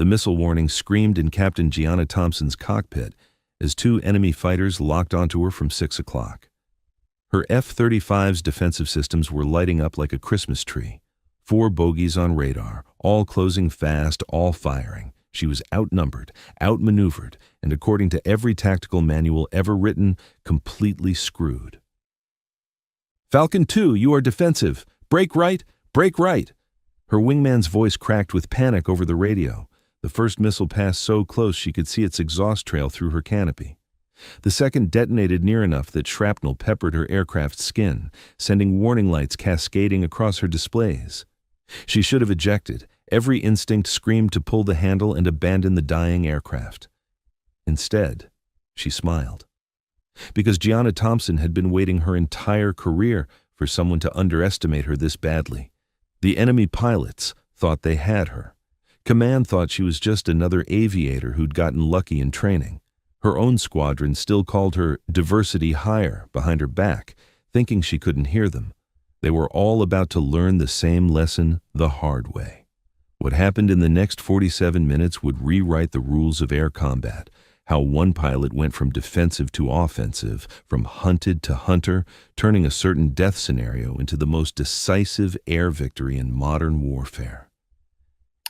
The missile warning screamed in Captain Gianna Thompson's cockpit as two enemy fighters locked onto her from 6 o'clock. Her F-35's defensive systems were lighting up like a Christmas tree. 4 bogies on radar, all closing fast, all firing. She was outnumbered, outmaneuvered, and according to every tactical manual ever written, completely screwed. "Falcon 2, you are defensive. Break right, break right." Her wingman's voice cracked with panic over the radio. The first missile passed so close she could see its exhaust trail through her canopy. The second detonated near enough that shrapnel peppered her aircraft's skin, sending warning lights cascading across her displays. She should have ejected. Every instinct screamed to pull the handle and abandon the dying aircraft. Instead, she smiled. Because Gianna Thompson had been waiting her entire career for someone to underestimate her this badly. The enemy pilots thought they had her. Command thought she was just another aviator who'd gotten lucky in training. Her own squadron still called her diversity hire behind her back, thinking she couldn't hear them. They were all about to learn the same lesson the hard way. What happened in the next 47 minutes would rewrite the rules of air combat, how one pilot went from defensive to offensive, from hunted to hunter, turning a certain death scenario into the most decisive air victory in modern warfare.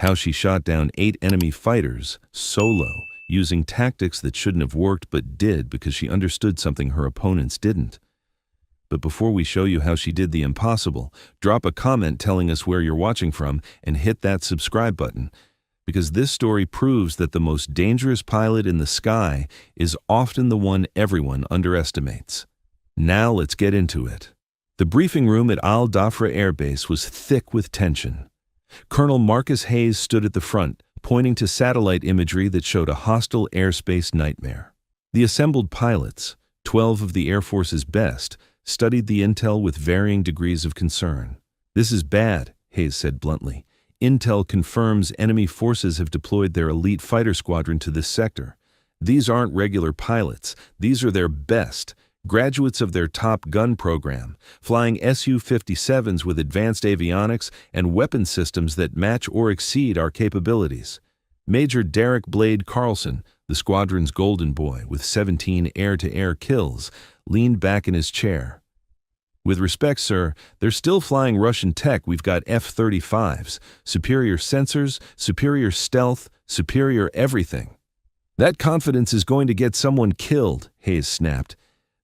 How she shot down 8 enemy fighters, solo, using tactics that shouldn't have worked but did because she understood something her opponents didn't. But before we show you how she did the impossible, drop a comment telling us where you're watching from and hit that subscribe button, because this story proves that the most dangerous pilot in the sky is often the one everyone underestimates. Now let's get into it. The briefing room at Al Dhafra Air Base was thick with tension. Colonel Marcus Hayes stood at the front, pointing to satellite imagery that showed a hostile airspace nightmare. The assembled pilots, 12 of the Air Force's best, studied the intel with varying degrees of concern. "This is bad," Hayes said bluntly. "Intel confirms enemy forces have deployed their elite fighter squadron to this sector. These aren't regular pilots. These are their best, graduates of their Top Gun program, flying Su-57s with advanced avionics and weapon systems that match or exceed our capabilities." Major Derek Blade Carlson, the squadron's golden boy with 17 air-to-air kills, leaned back in his chair. "With respect, sir, they're still flying Russian tech. We've got F-35s, superior sensors, superior stealth, superior everything." "That confidence is going to get someone killed," Hayes snapped.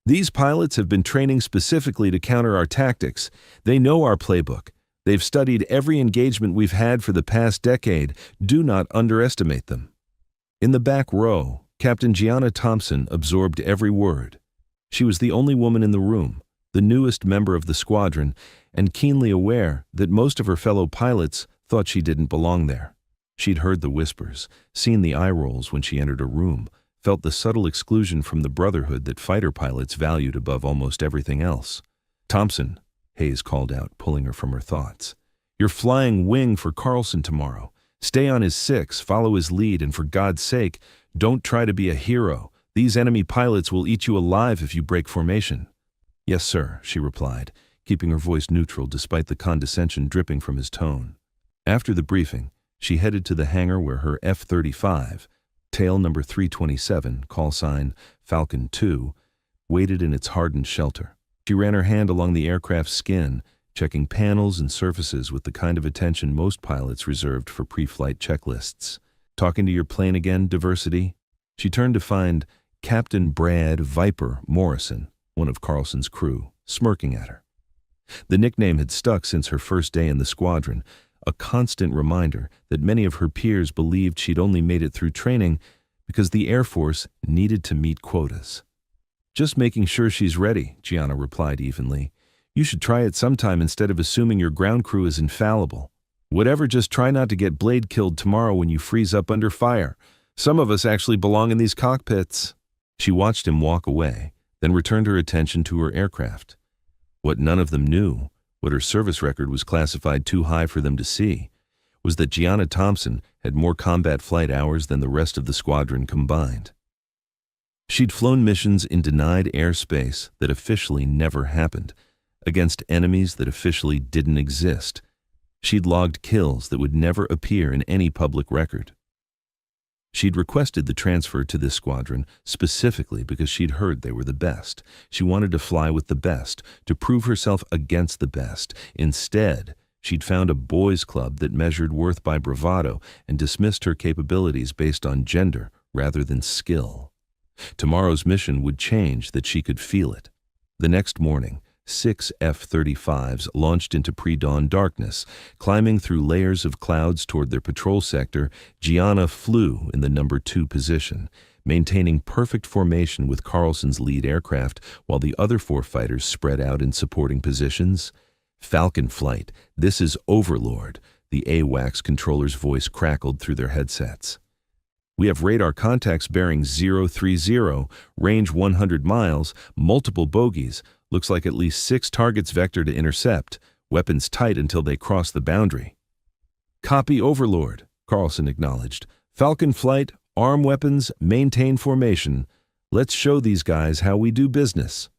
"These pilots have been training specifically to counter our tactics. They know our playbook. They've studied every engagement we've had for the past decade. Do not underestimate them." In the back row, Captain Gianna Thompson absorbed every word. She was the only woman in the room, the newest member of the squadron, and keenly aware that most of her fellow pilots thought she didn't belong there. She'd heard the whispers, seen the eye rolls when she entered a room, felt the subtle exclusion from the brotherhood that fighter pilots valued above almost everything else. "Thompson," Hayes called out, pulling her from her thoughts. "You're flying wing for Carlson tomorrow. Stay on his 6, follow his lead, and for God's sake, don't try to be a hero. These enemy pilots will eat you alive if you break formation." "Yes, sir," she replied, keeping her voice neutral despite the condescension dripping from his tone. After the briefing, she headed to the hangar where her F-35, tail number 327, call sign Falcon 2, waited in its hardened shelter. She ran her hand along the aircraft's skin, checking panels and surfaces with the kind of attention most pilots reserved for pre-flight checklists. "Talking to your plane again, diversity?" She turned to find Captain Brad Viper Morrison, one of Carlson's crew, smirking at her. The nickname had stuck since her first day in the squadron, a constant reminder that many of her peers believed she'd only made it through training because the Air Force needed to meet quotas. "Just making sure she's ready," Gianna replied evenly. "You should try it sometime instead of assuming your ground crew is infallible. Whatever, just try not to get Blade killed tomorrow when you freeze up under fire. Some of us actually belong in these cockpits." She watched him walk away, then returned her attention to her aircraft. What none of them knew, what her service record was classified too high for them to see, was that Gianna Thompson had more combat flight hours than the rest of the squadron combined. She'd flown missions in denied airspace that officially never happened, against enemies that officially didn't exist. She'd logged kills that would never appear in any public record. She'd requested the transfer to this squadron specifically because she'd heard they were the best. She wanted to fly with the best, to prove herself against the best. Instead, she'd found a boys' club that measured worth by bravado and dismissed her capabilities based on gender rather than skill. Tomorrow's mission would change that she could feel it. The next morning, 6 F-35s launched into pre-dawn darkness. Climbing through layers of clouds toward their patrol sector, Gianna flew in the number 2 position, maintaining perfect formation with Carlson's lead aircraft while the other 4 fighters spread out in supporting positions. Falcon flight, this is Overlord, the AWACS controller's voice crackled through their headsets. We have radar contacts bearing 030, range 100 miles, multiple bogies. Looks like at least 6 targets vector to intercept. Weapons tight until they cross the boundary. Copy Overlord, Carlson acknowledged. Falcon flight, arm weapons, maintain formation. Let's show these guys how we do business.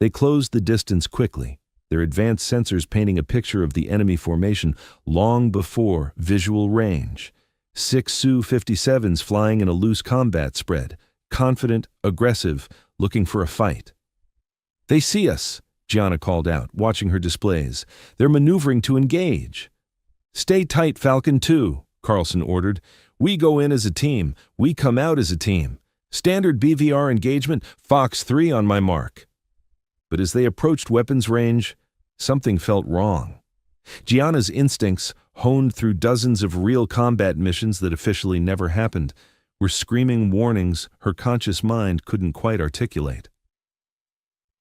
They closed the distance quickly, their advanced sensors painting a picture of the enemy formation long before visual range. 6 Su-57s flying in a loose combat spread, confident, aggressive, looking for a fight. They see us, Gianna called out, watching her displays. They're maneuvering to engage. Stay tight, Falcon 2, Carlson ordered. We go in as a team. We come out as a team. Standard BVR engagement, Fox 3 on my mark. But as they approached weapons range, something felt wrong. Gianna's instincts, honed through dozens of real combat missions that officially never happened, were screaming warnings her conscious mind couldn't quite articulate.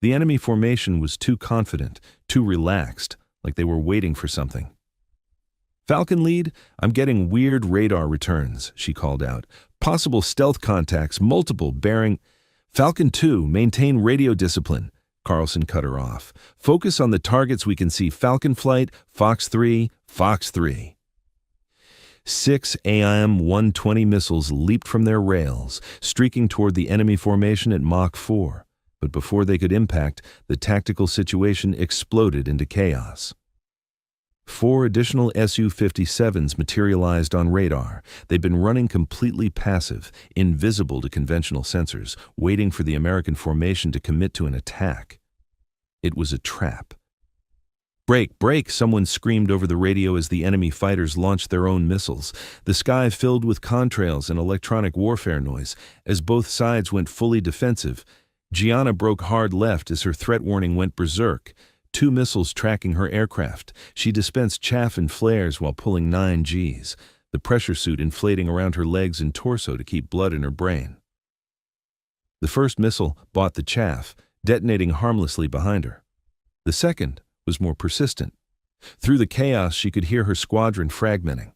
The enemy formation was too confident, too relaxed, like they were waiting for something. Falcon lead, I'm getting weird radar returns, she called out. Possible stealth contacts, multiple bearing. Falcon 2, maintain radio discipline. Carlson cut her off. Focus on the targets we can see. Falcon flight, Fox 3, Fox 3. 6 AIM-120 missiles leaped from their rails, streaking toward the enemy formation at Mach 4. But before they could impact, the tactical situation exploded into chaos. 4 additional Su-57s materialized on radar. They'd been running completely passive, invisible to conventional sensors, waiting for the American formation to commit to an attack. It was a trap. Break, break, someone screamed over the radio as the enemy fighters launched their own missiles. The sky filled with contrails and electronic warfare noise. As both sides went fully defensive, Gianna broke hard left as her threat warning went berserk. 2 missiles tracking her aircraft. She dispensed chaff and flares while pulling 9 Gs, the pressure suit inflating around her legs and torso to keep blood in her brain. The first missile bought the chaff, detonating harmlessly behind her. The second was more persistent. Through the chaos, she could hear her squadron fragmenting.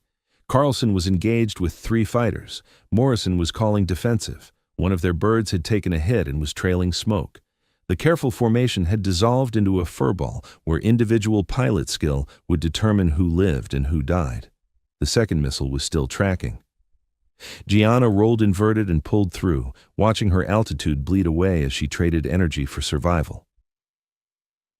Carlson was engaged with 3 fighters. Morrison was calling defensive. One of their birds had taken a hit and was trailing smoke. The careful formation had dissolved into a furball where individual pilot skill would determine who lived and who died. The second missile was still tracking. Gianna rolled inverted and pulled through, watching her altitude bleed away as she traded energy for survival.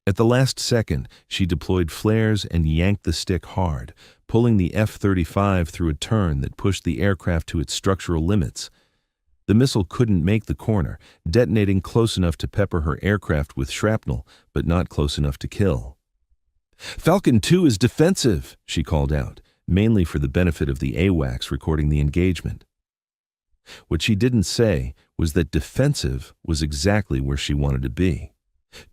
At the last second, she deployed flares and yanked the stick hard, pulling the F-35 through a turn that pushed the aircraft to its structural limits. The missile couldn't make the corner, detonating close enough to pepper her aircraft with shrapnel, but not close enough to kill. Falcon 2 is defensive, she called out, mainly for the benefit of the AWACS recording the engagement. What she didn't say was that defensive was exactly where she wanted to be.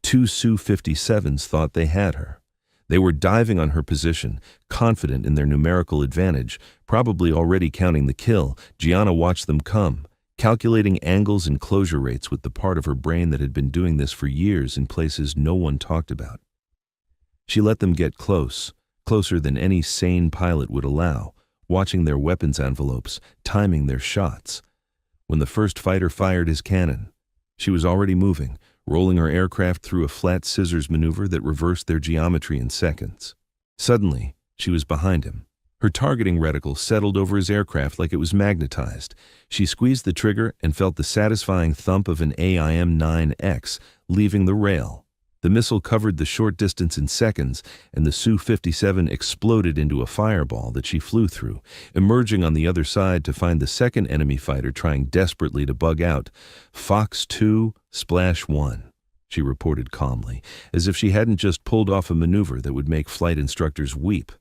2 Su-57s thought they had her. They were diving on her position, confident in their numerical advantage, probably already counting the kill. Gianna watched them come, calculating angles and closure rates with the part of her brain that had been doing this for years in places no one talked about. She let them get close, closer than any sane pilot would allow, watching their weapons envelopes, timing their shots. When the first fighter fired his cannon, she was already moving, rolling her aircraft through a flat scissors maneuver that reversed their geometry in seconds. Suddenly, she was behind him. Her targeting reticle settled over his aircraft like it was magnetized. She squeezed the trigger and felt the satisfying thump of an AIM-9X leaving the rail. The missile covered the short distance in seconds, and the Su-57 exploded into a fireball that she flew through, emerging on the other side to find the second enemy fighter trying desperately to bug out. "Fox 2, Splash 1, she reported calmly, as if she hadn't just pulled off a maneuver that would make flight instructors weep.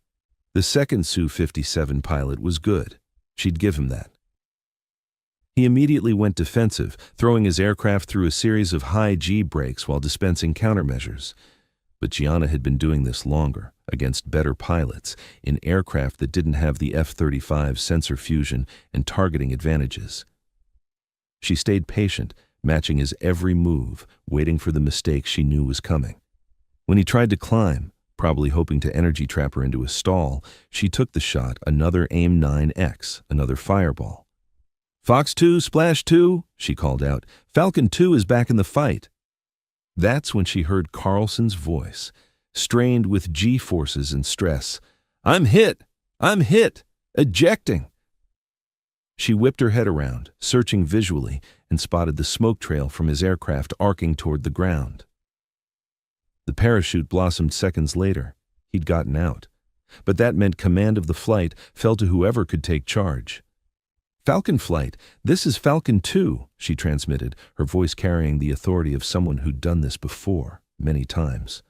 The second Su-57 pilot was good. She'd give him that. He immediately went defensive, throwing his aircraft through a series of high G brakes while dispensing countermeasures. But Gianna had been doing this longer, against better pilots, in aircraft that didn't have the F-35's sensor fusion and targeting advantages. She stayed patient, matching his every move, waiting for the mistake she knew was coming. When he tried to climb, probably hoping to energy trap her into a stall, she took the shot, another AIM-9X, another fireball. "Fox 2, Splash 2, she called out. "Falcon 2 is back in the fight." That's when she heard Carlson's voice, strained with G-forces and stress. "I'm hit! I'm hit! Ejecting!" She whipped her head around, searching visually, and spotted the smoke trail from his aircraft arcing toward the ground. The parachute blossomed seconds later. He'd gotten out. But that meant command of the flight fell to whoever could take charge. "Falcon Flight, this is Falcon 2, she transmitted, her voice carrying the authority of someone who'd done this before, many times.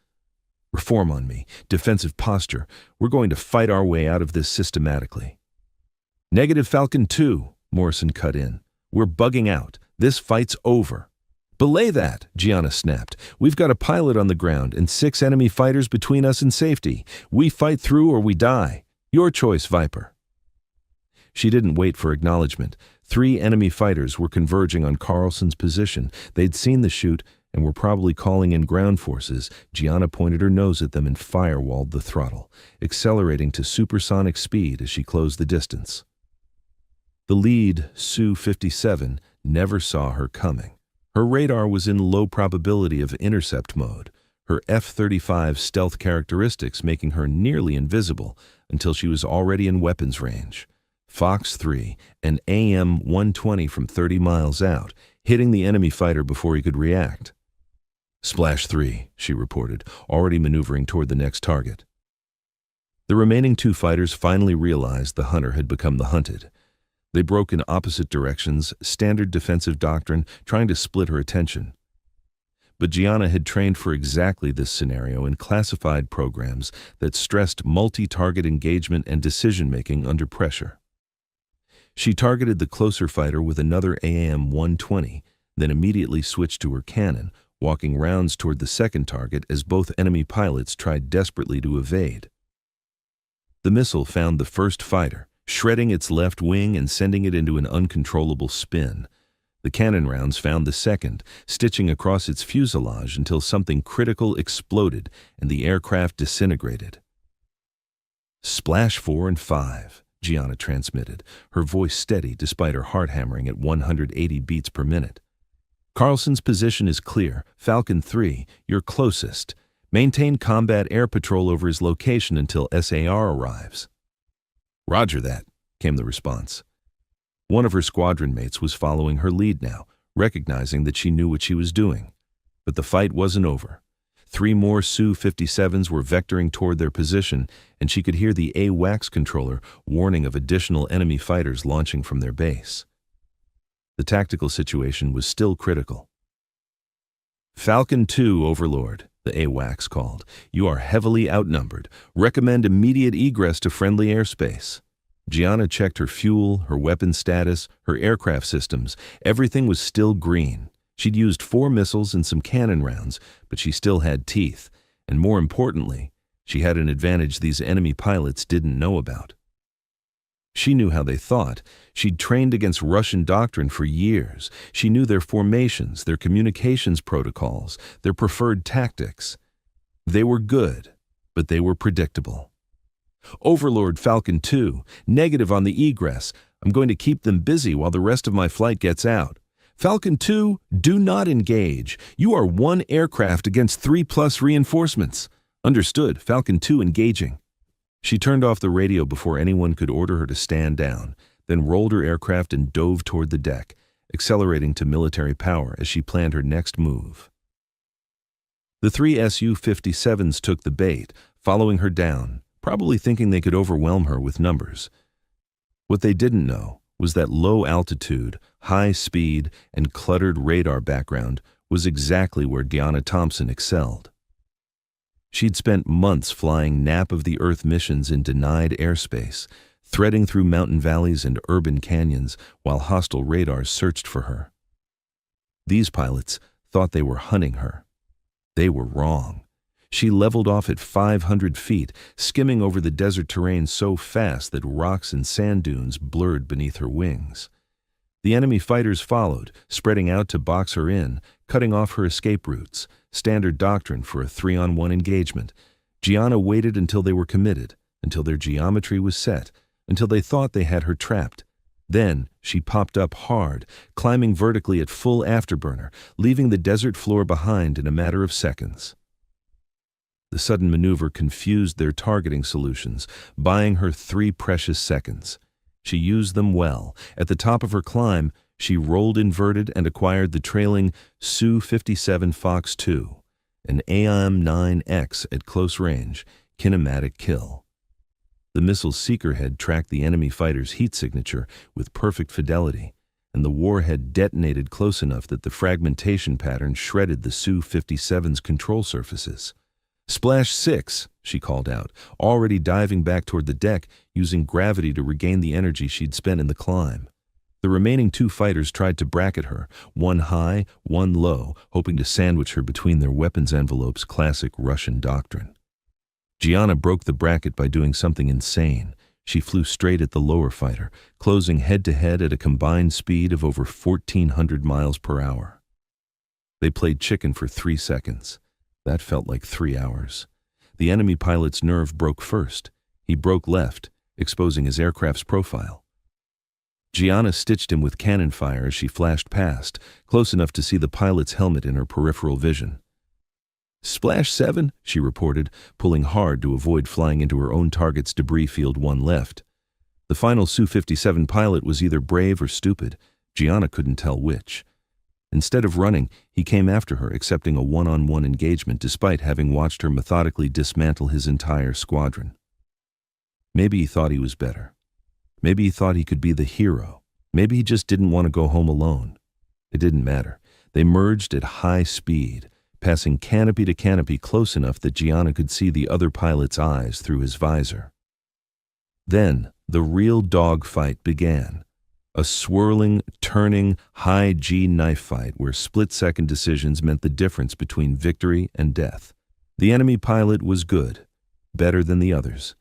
"Reform on me, defensive posture. We're going to fight our way out of this systematically." "Negative Falcon 2, Morrison cut in. "We're bugging out. This fight's over." "Belay that," Gianna snapped. "We've got a pilot on the ground and 6 enemy fighters between us and safety. We fight through or we die. Your choice, Viper." She didn't wait for acknowledgement. 3 enemy fighters were converging on Carlson's position. They'd seen the shoot and were probably calling in ground forces. Gianna pointed her nose at them and firewalled the throttle, accelerating to supersonic speed as she closed the distance. The lead, Su-57, never saw her coming. Her radar was in low probability of intercept mode, her F-35 stealth characteristics making her nearly invisible until she was already in weapons range. Fox 3, an AM-120 from 30 miles out, hitting the enemy fighter before he could react. "Splash 3, she reported, already maneuvering toward the next target. The remaining 2 fighters finally realized the hunter had become the hunted. They broke in opposite directions, standard defensive doctrine, trying to split her attention. But Gianna had trained for exactly this scenario in classified programs that stressed multi-target engagement and decision-making under pressure. She targeted the closer fighter with another AM-120, then immediately switched to her cannon, walking rounds toward the second target as both enemy pilots tried desperately to evade. The missile found the first fighter, shredding its left wing and sending it into an uncontrollable spin. The cannon rounds found the second, stitching across its fuselage until something critical exploded and the aircraft disintegrated. "Splash 4 and 5. Gianna transmitted, her voice steady despite her heart hammering at 180 beats per minute. "Carlson's position is clear. Falcon 3, you're closest. Maintain combat air patrol over his location until SAR arrives." "Roger that," came the response. One of her squadron mates was following her lead now, recognizing that she knew what she was doing. But the fight wasn't over. 3 more Su-57s were vectoring toward their position, and she could hear the AWACS controller warning of additional enemy fighters launching from their base. The tactical situation was still critical. "Falcon 2, Overlord," the AWACS called. "You are heavily outnumbered. Recommend immediate egress to friendly airspace." Gianna checked her fuel, her weapon status, her aircraft systems. Everything was still green. She'd used 4 missiles and some cannon rounds, but she still had teeth. And more importantly, she had an advantage these enemy pilots didn't know about. She knew how they thought. She'd trained against Russian doctrine for years. She knew their formations, their communications protocols, their preferred tactics. They were good, but they were predictable. "Overlord Falcon 2, negative on the egress. I'm going to keep them busy while the rest of my flight gets out. Falcon 2, do not engage. You are 1 aircraft against 3+ reinforcements. Understood, Falcon 2 engaging." She turned off the radio before anyone could order her to stand down, then rolled her aircraft and dove toward the deck, accelerating to military power as she planned her next move. The three Su-57s took the bait, following her down, probably thinking they could overwhelm her with numbers. What they didn't know was that low altitude, high speed, and cluttered radar background was exactly where Deanna Thompson excelled. She'd spent months flying nap-of-the-earth missions in denied airspace, threading through mountain valleys and urban canyons while hostile radars searched for her. These pilots thought they were hunting her. They were wrong. She leveled off at 500 feet, skimming over the desert terrain so fast that rocks and sand dunes blurred beneath her wings. The enemy fighters followed, spreading out to box her in, cutting off her escape routes, standard doctrine for a 3-on-1 engagement. Gianna waited until they were committed, until their geometry was set, until they thought they had her trapped. Then she popped up hard, climbing vertically at full afterburner, leaving the desert floor behind in a matter of seconds. The sudden maneuver confused their targeting solutions, buying her 3 precious seconds. She used them well. At the top of her climb, she rolled inverted and acquired the trailing Su-57 Fox II, an AIM-9X at close range, kinematic kill. The missile's seeker head tracked the enemy fighter's heat signature with perfect fidelity, and the warhead detonated close enough that the fragmentation pattern shredded the Su-57's control surfaces. "Splash 6, she called out, already diving back toward the deck, using gravity to regain the energy she'd spent in the climb. The remaining 2 fighters tried to bracket her, one high, one low, hoping to sandwich her between their weapons envelopes, classic Russian doctrine. Gianna broke the bracket by doing something insane. She flew straight at the lower fighter, closing head-to-head at a combined speed of over 1,400 miles per hour. They played chicken for 3 seconds. That felt like 3 hours. The enemy pilot's nerve broke first. He broke left, exposing his aircraft's profile. Gianna stitched him with cannon fire as she flashed past, close enough to see the pilot's helmet in her peripheral vision. "Splash 7, she reported, pulling hard to avoid flying into her own target's debris field 1 left. The final Su-57 pilot was either brave or stupid. Gianna couldn't tell which. Instead of running, he came after her, accepting a 1-on-1 engagement despite having watched her methodically dismantle his entire squadron. Maybe he thought he was better. Maybe he thought he could be the hero. Maybe he just didn't want to go home alone. It didn't matter. They merged at high speed, passing canopy to canopy close enough that Gianna could see the other pilot's eyes through his visor. Then the real dogfight began. A swirling, turning, high-G knife fight where split-second decisions meant the difference between victory and death. The enemy pilot was good, better than the others.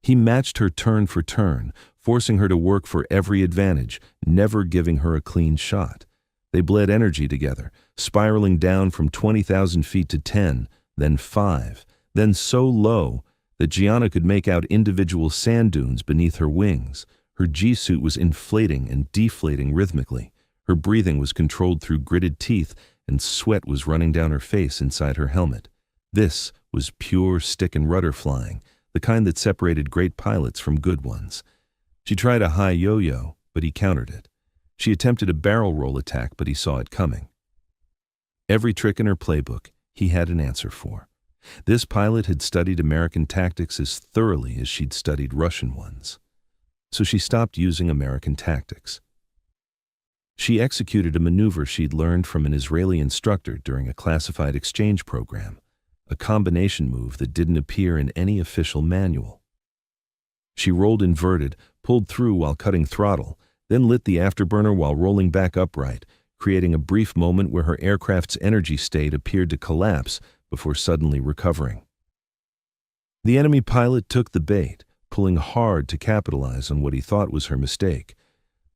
He matched her turn for turn, forcing her to work for every advantage, never giving her a clean shot. They bled energy together, spiraling down from 20,000 feet to 10, then 5, then so low that Gianna could make out individual sand dunes beneath her wings. Her G-suit was inflating and deflating rhythmically. Her breathing was controlled through gritted teeth, and sweat was running down her face inside her helmet. This was pure stick and rudder flying, the kind that separated great pilots from good ones. She tried a high yo-yo, but he countered it. She attempted a barrel roll attack, but he saw it coming. Every trick in her playbook, he had an answer for. This pilot had studied American tactics as thoroughly as she'd studied Russian ones. So she stopped using American tactics. She executed a maneuver she'd learned from an Israeli instructor during a classified exchange program, a combination move that didn't appear in any official manual. She rolled inverted, pulled through while cutting throttle, then lit the afterburner while rolling back upright, creating a brief moment where her aircraft's energy state appeared to collapse before suddenly recovering. The enemy pilot took the bait, pulling hard to capitalize on what he thought was her mistake.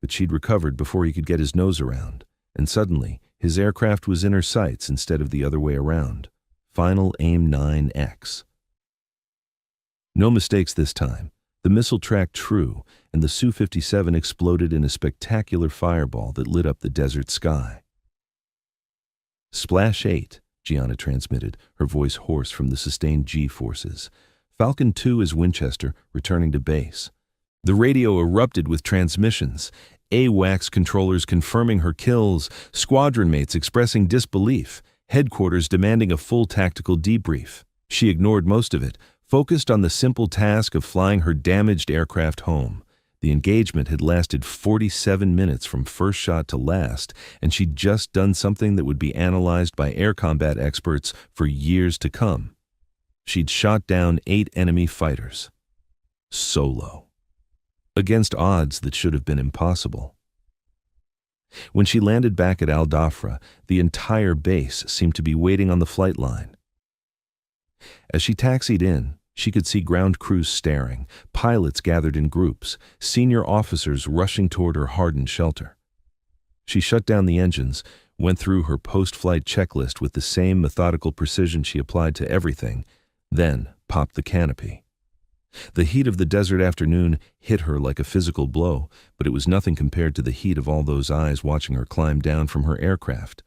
But she'd recovered before he could get his nose around, and suddenly his aircraft was in her sights instead of the other way around. Final AIM-9X. No mistakes this time. The missile tracked true, and the Su-57 exploded in a spectacular fireball that lit up the desert sky. "Splash 8, Gianna transmitted, her voice hoarse from the sustained G-forces. "Falcon 2 is Winchester, returning to base." The radio erupted with transmissions. AWACS controllers confirming her kills, squadron mates expressing disbelief, headquarters demanding a full tactical debrief. She ignored most of it, focused on the simple task of flying her damaged aircraft home. The engagement had lasted 47 minutes from first shot to last, and she'd just done something that would be analyzed by air combat experts for years to come. She'd shot down 8 enemy fighters. Solo. Against odds that should have been impossible. When she landed back at Al Dhafra, the entire base seemed to be waiting on the flight line. As she taxied in, she could see ground crews staring, pilots gathered in groups, senior officers rushing toward her hardened shelter. She shut down the engines, went through her post-flight checklist with the same methodical precision she applied to everything, then popped the canopy. The heat of the desert afternoon hit her like a physical blow, but it was nothing compared to the heat of all those eyes watching her climb down from her aircraft.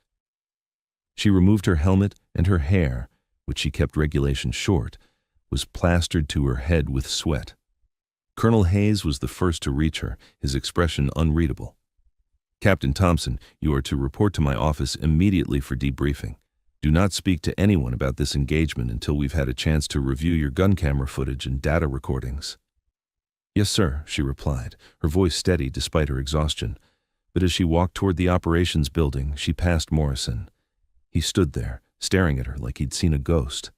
She removed her helmet, and her hair, which she kept regulation short, was plastered to her head with sweat. Colonel Hayes was the first to reach her, his expression unreadable. "Captain Thompson, you are to report to my office immediately for debriefing. Do not speak to anyone about this engagement until we've had a chance to review your gun camera footage and data recordings." "Yes, sir," she replied, her voice steady despite her exhaustion. But as she walked toward the operations building, she passed Morrison. He stood there, staring at her like he'd seen a ghost.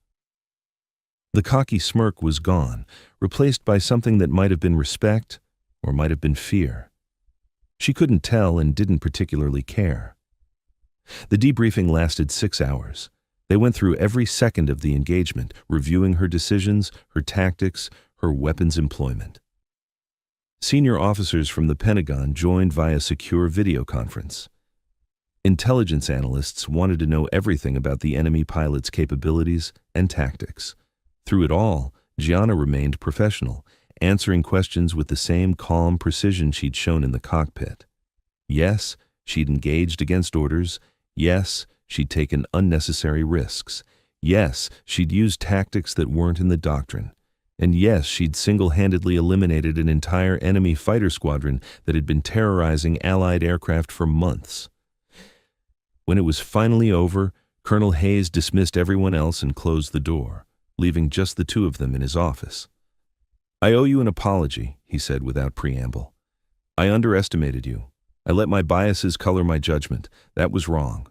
The cocky smirk was gone, replaced by something that might have been respect or might have been fear. She couldn't tell and didn't particularly care. The debriefing lasted 6 hours. They went through every second of the engagement, reviewing her decisions, her tactics, her weapons employment. Senior officers from the Pentagon joined via secure video conference. Intelligence analysts wanted to know everything about the enemy pilot's capabilities and tactics. Through it all, Gianna remained professional, answering questions with the same calm precision she'd shown in the cockpit. Yes, she'd engaged against orders. Yes, she'd taken unnecessary risks. Yes, she'd used tactics that weren't in the doctrine. And yes, she'd single-handedly eliminated an entire enemy fighter squadron that had been terrorizing Allied aircraft for months. When it was finally over, Colonel Hayes dismissed everyone else and closed the door, leaving just the two of them in his office. "I owe you an apology," he said without preamble. "I underestimated you. I let my biases color my judgment. That was wrong."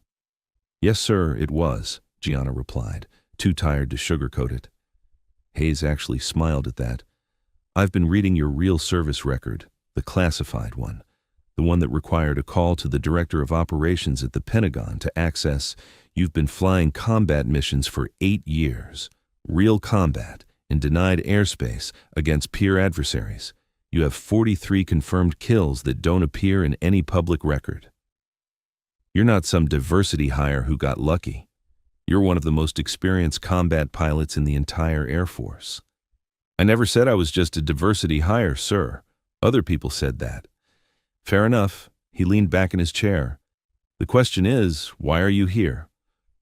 "Yes, sir, it was," Gianna replied, too tired to sugarcoat it. Hayes actually smiled at that. "I've been reading your real service record, the classified one, the one that required a call to the Director of Operations at the Pentagon to access. You've been flying combat missions for 8 years, real combat, in denied airspace against peer adversaries. You have 43 confirmed kills that don't appear in any public record. You're not some diversity hire who got lucky. You're one of the most experienced combat pilots in the entire Air Force." "I never said I was just a diversity hire, sir. Other people said that." "Fair enough." He leaned back in his chair. "The question is, why are you here?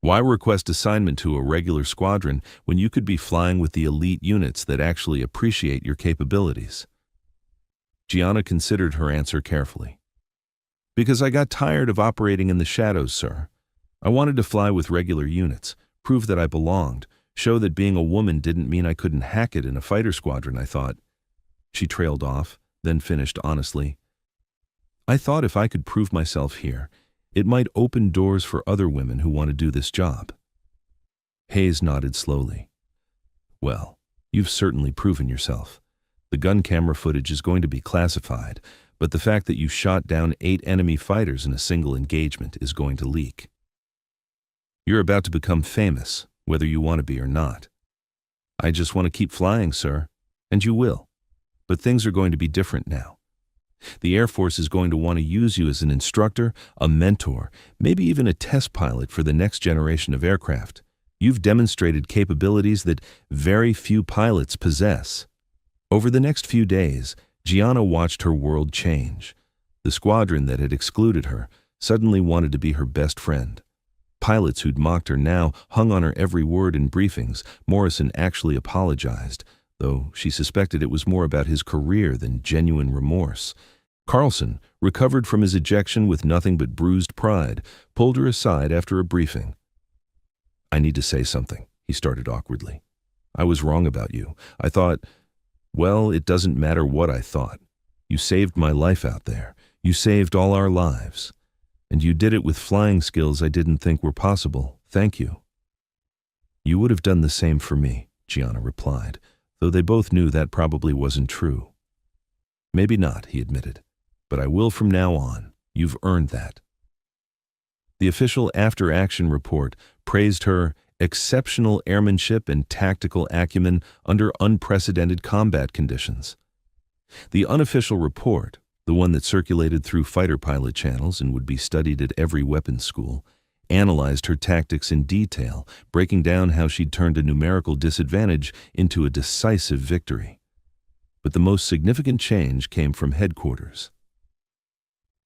Why request assignment to a regular squadron when you could be flying with the elite units that actually appreciate your capabilities?" Gianna considered her answer carefully. "Because I got tired of operating in the shadows, sir. I wanted to fly with regular units, prove that I belonged, show that being a woman didn't mean I couldn't hack it in a fighter squadron, I thought." She trailed off, then finished honestly. "I thought if I could prove myself here, it might open doors for other women who want to do this job." Hayes nodded slowly. "Well, you've certainly proven yourself. The gun camera footage is going to be classified, but the fact that you shot down 8 enemy fighters in a single engagement is going to leak. You're about to become famous, whether you want to be or not. I just want to keep flying, sir, and you will. But things are going to be different now. The Air Force is going to want to use you as an instructor, a mentor, maybe even a test pilot for the next generation of aircraft. You've demonstrated capabilities that very few pilots possess." Over the next few days, Gianna watched her world change. The squadron that had excluded her suddenly wanted to be her best friend. Pilots who'd mocked her now hung on her every word in briefings. Morrison actually apologized, though she suspected it was more about his career than genuine remorse. Carlson, recovered from his ejection with nothing but bruised pride, pulled her aside after a briefing. I need to say something, he started awkwardly. I was wrong about you. I thought, well, it doesn't matter what I thought. You saved my life out there. You saved all our lives. And you did it with flying skills I didn't think were possible. Thank you. You would have done the same for me, Gianna replied, though they both knew that probably wasn't true. Maybe not, he admitted, but I will from now on. You've earned that. The official after-action report praised her exceptional airmanship and tactical acumen under unprecedented combat conditions. The unofficial report, the one that circulated through fighter pilot channels and would be studied at every weapons school, analyzed her tactics in detail, breaking down how she'd turned a numerical disadvantage into a decisive victory. But the most significant change came from headquarters.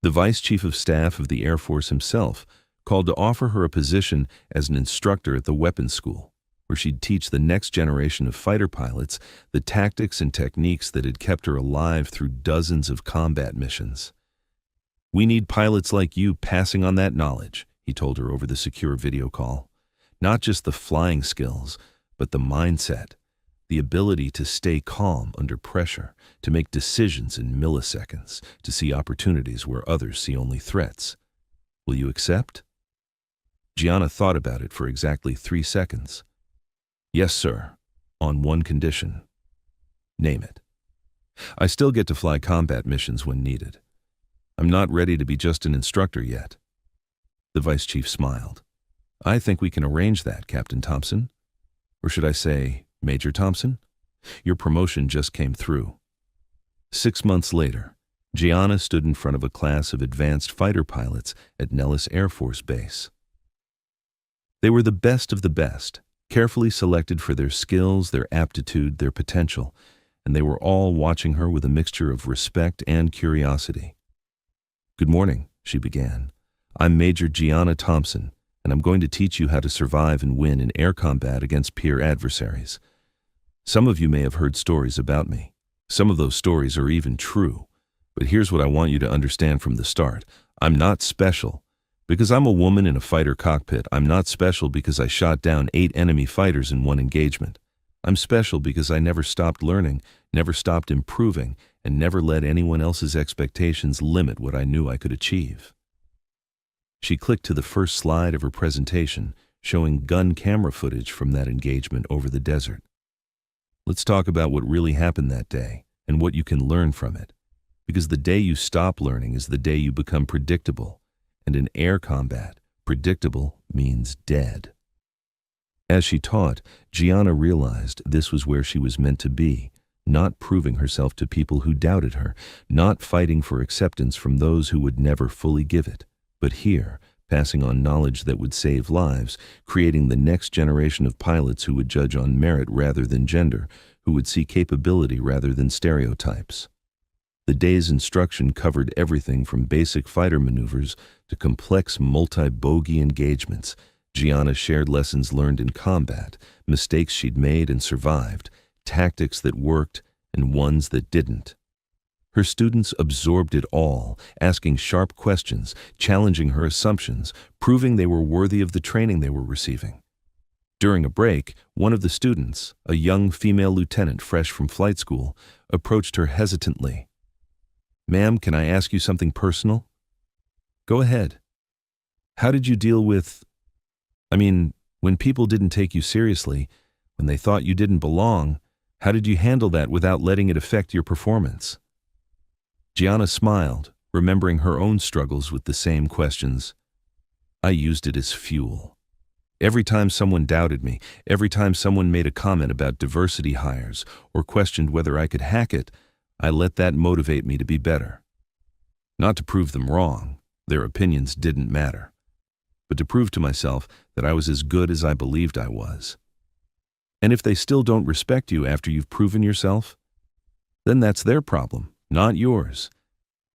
The Vice Chief of Staff of the Air Force himself called to offer her a position as an instructor at the weapons school, where she'd teach the next generation of fighter pilots the tactics and techniques that had kept her alive through dozens of combat missions. We need pilots like you passing on that knowledge, he told her over the secure video call. Not just the flying skills, but the mindset, the ability to stay calm under pressure, to make decisions in milliseconds, to see opportunities where others see only threats. Will you accept? Gianna thought about it for exactly 3 seconds. Yes, sir, on one condition. Name it. I still get to fly combat missions when needed. I'm not ready to be just an instructor yet. The Vice Chief smiled. I think we can arrange that, Captain Thompson. Or should I say, Major Thompson? Your promotion just came through. 6 months later, Gianna stood in front of a class of advanced fighter pilots at Nellis Air Force Base. They were the best of the best, carefully selected for their skills, their aptitude, their potential, and they were all watching her with a mixture of respect and curiosity. Good morning, she began. I'm Major Gianna Thompson, and I'm going to teach you how to survive and win in air combat against peer adversaries. Some of you may have heard stories about me. Some of those stories are even true. But here's what I want you to understand from the start. I'm not special. Because I'm a woman in a fighter cockpit, I'm not special because I shot down 8 enemy fighters in one engagement. I'm special because I never stopped learning, never stopped improving, and never let anyone else's expectations limit what I knew I could achieve. She clicked to the first slide of her presentation, showing gun camera footage from that engagement over the desert. Let's talk about what really happened that day and what you can learn from it. Because the day you stop learning is the day you become predictable. And in air combat, predictable means dead. As she taught, Gianna realized this was where she was meant to be, not proving herself to people who doubted her, not fighting for acceptance from those who would never fully give it, but here, passing on knowledge that would save lives, creating the next generation of pilots who would judge on merit rather than gender, who would see capability rather than stereotypes. The day's instruction covered everything from basic fighter maneuvers to complex multi-bogey engagements. Gianna shared lessons learned in combat, mistakes she'd made and survived, tactics that worked and ones that didn't. Her students absorbed it all, asking sharp questions, challenging her assumptions, proving they were worthy of the training they were receiving. During a break, one of the students, a young female lieutenant fresh from flight school, approached her hesitantly. Ma'am, can I ask you something personal? Go ahead. How did you deal with, when people didn't take you seriously, when they thought you didn't belong, how did you handle that without letting it affect your performance? Gianna smiled, remembering her own struggles with the same questions. I used it as fuel. Every time someone doubted me, every time someone made a comment about diversity hires or questioned whether I could hack it, I let that motivate me to be better. Not to prove them wrong, their opinions didn't matter, but to prove to myself that I was as good as I believed I was. And if they still don't respect you after you've proven yourself, then that's their problem, not yours.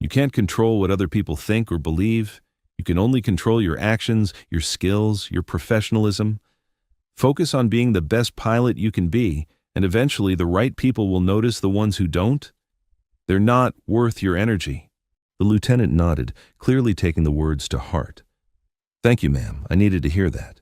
You can't control what other people think or believe. You can only control your actions, your skills, your professionalism. Focus on being the best pilot you can be, and eventually the right people will notice the ones who don't. They're not worth your energy. The lieutenant nodded, clearly taking the words to heart. Thank you, ma'am. I needed to hear that.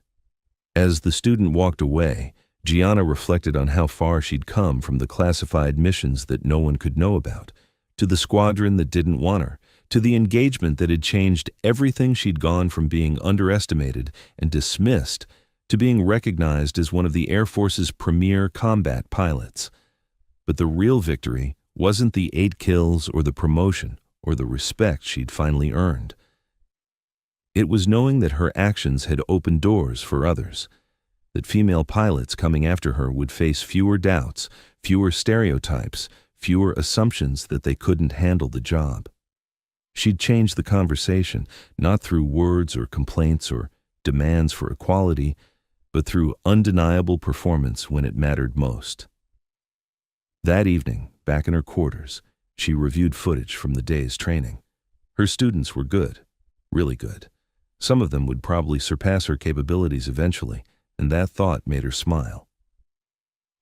As the student walked away, Gianna reflected on how far she'd come from the classified missions that no one could know about, to the squadron that didn't want her, to the engagement that had changed everything. She'd gone from being underestimated and dismissed to being recognized as one of the Air Force's premier combat pilots. But the real victory wasn't the 8 kills or the promotion or the respect she'd finally earned. It was knowing that her actions had opened doors for others, that female pilots coming after her would face fewer doubts, fewer stereotypes, fewer assumptions that they couldn't handle the job. She'd changed the conversation, not through words or complaints or demands for equality, but through undeniable performance when it mattered most. That evening, back in her quarters, she reviewed footage from the day's training. Her students were good, really good. Some of them would probably surpass her capabilities eventually, and that thought made her smile.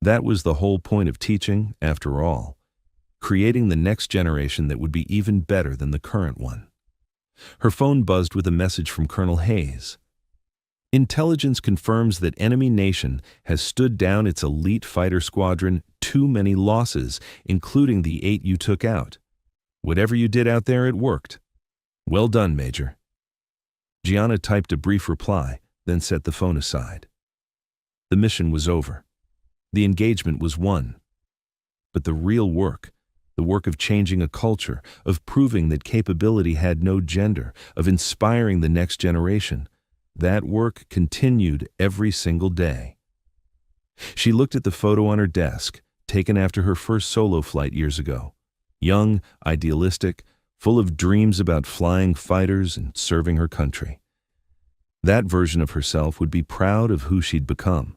That was the whole point of teaching, after all, creating the next generation that would be even better than the current one. Her phone buzzed with a message from Colonel Hayes. Intelligence confirms that enemy nation has stood down its elite fighter squadron. Too many losses, including the 8 you took out. Whatever you did out there, it worked. Well done, Major. Gianna typed a brief reply, then set the phone aside. The mission was over. The engagement was won. But the real work, the work of changing a culture, of proving that capability had no gender, of inspiring the next generation, that work continued every single day. She looked at the photo on her desk, taken after her first solo flight years ago. Young, idealistic, full of dreams about flying fighters and serving her country. That version of herself would be proud of who she'd become,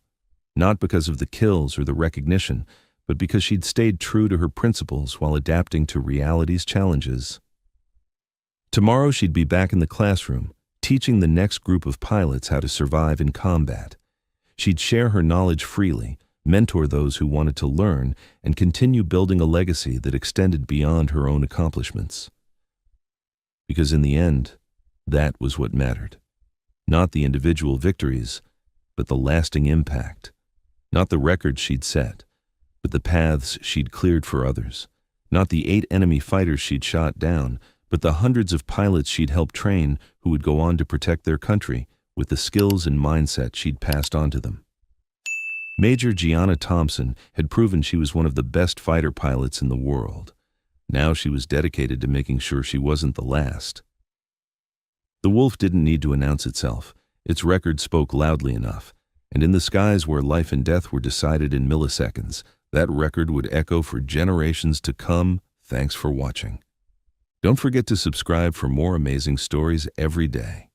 not because of the kills or the recognition, but because she'd stayed true to her principles while adapting to reality's challenges. Tomorrow she'd be back in the classroom, teaching the next group of pilots how to survive in combat. She'd share her knowledge freely, mentor those who wanted to learn, and continue building a legacy that extended beyond her own accomplishments. Because in the end, that was what mattered. Not the individual victories, but the lasting impact. Not the records she'd set, but the paths she'd cleared for others. Not the 8 enemy fighters she'd shot down, but the hundreds of pilots she'd helped train who would go on to protect their country with the skills and mindset she'd passed on to them. Major Gianna Thompson had proven she was one of the best fighter pilots in the world. Now she was dedicated to making sure she wasn't the last. The wolf didn't need to announce itself. Its record spoke loudly enough, and in the skies where life and death were decided in milliseconds, that record would echo for generations to come. Thanks for watching. Don't forget to subscribe for more amazing stories every day.